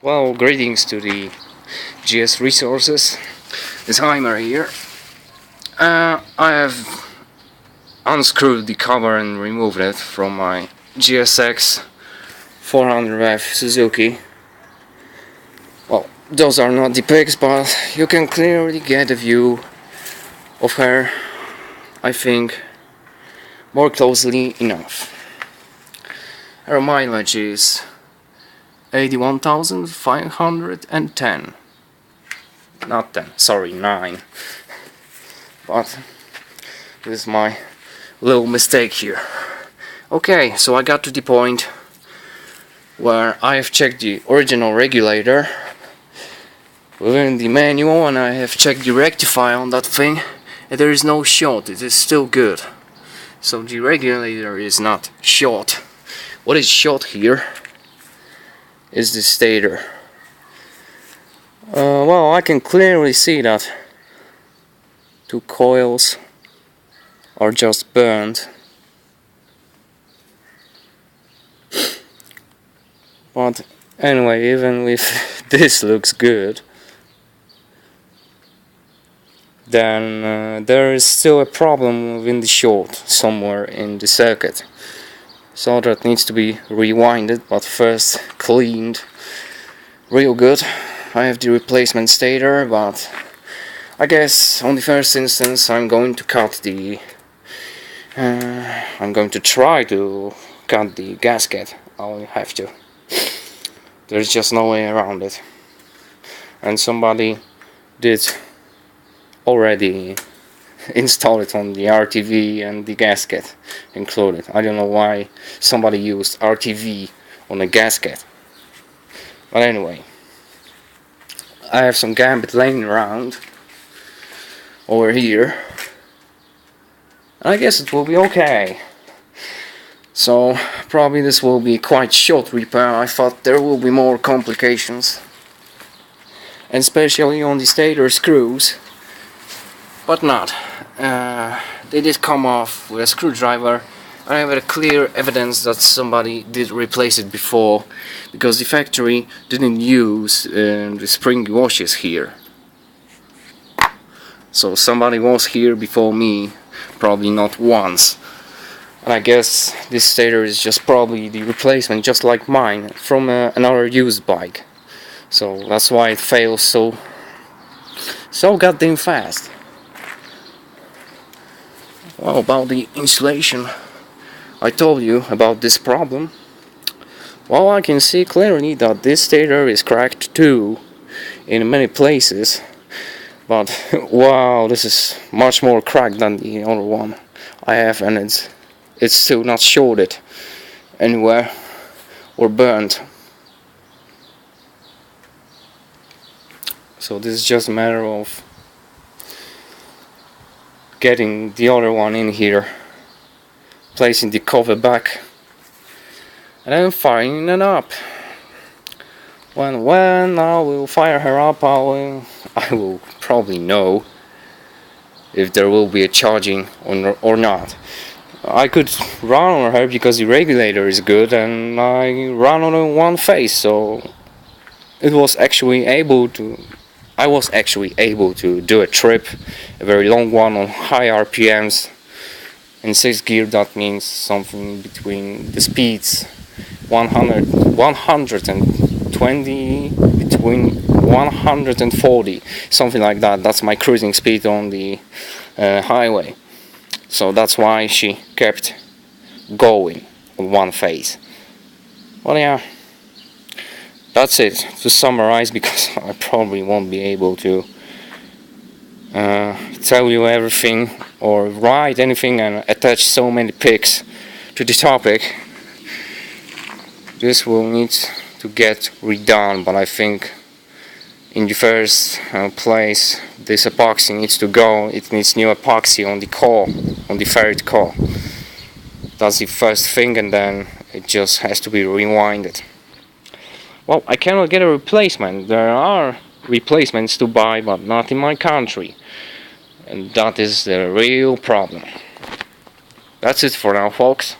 Well, greetings to the GS resources. It's Heimer here. I have unscrewed the cover and removed it from my GSX 400F Suzuki. Well, those are not the pics, but you can clearly get a view of her, I think, more closely enough. Her mileage is 81,510. Not 10, sorry, 9. But this is my little mistake here. Okay, so I got to the point where I have checked the original regulator within the manual, and I have checked the rectifier on that thing, and there is no short. It is still good. So the regulator is not short. What is short here is the stator. Well, I can clearly see that two coils are just burned. But anyway, even if this looks good, then there is still a problem within the short somewhere in the circuit. So that needs to be rewinded, but first cleaned real good. I have the replacement stator, but I guess on the first instance I'm going to cut the I'm going to try to cut the gasket. I'll have to. There's just no way around it. And somebody did already install it on the RTV and the gasket included. I don't know why somebody used RTV on a gasket. But anyway, I have some gambit laying around over here. I guess it will be okay. So probably this will be quite short repair. I thought there will be more complications, and especially on the stator screws, but not. They did come off with a screwdriver. I have a clear evidence that somebody did replace it before, because the factory didn't use the spring washes here. So somebody was here before me, probably not once. And I guess this stator is just probably the replacement, just like mine, from another used bike. So that's why it fails so goddamn fast. Well, about the insulation, I told you about this problem. Well, I can see clearly that this stator is cracked too in many places, but wow, this is much more cracked than the other one I have, and it's still not shorted anywhere or burnt. So this is just a matter of getting the other one in here, placing the cover back, and then firing it up. When I will fire her up, I will probably know if there will be a charging or not. I could run on her because the regulator is good, and I run on one phase, so I was actually able to do a trip, a very long one on high RPMs. In 6th gear, that means something between the speeds 120 between 140, something like that. That's my cruising speed on the highway. So that's why she kept going on one phase. Well, yeah, that's it to summarize, because I probably won't be able to tell you everything or write anything and attach so many pics to the topic. This will need to get redone, but I think in the first place this epoxy needs to go. It needs new epoxy on the core, on the ferrite core. That's the first thing, and then it just has to be rewinded. Well, I cannot get a replacement. There are replacements to buy, but not in my country, and that is the real problem. That's it for now, folks.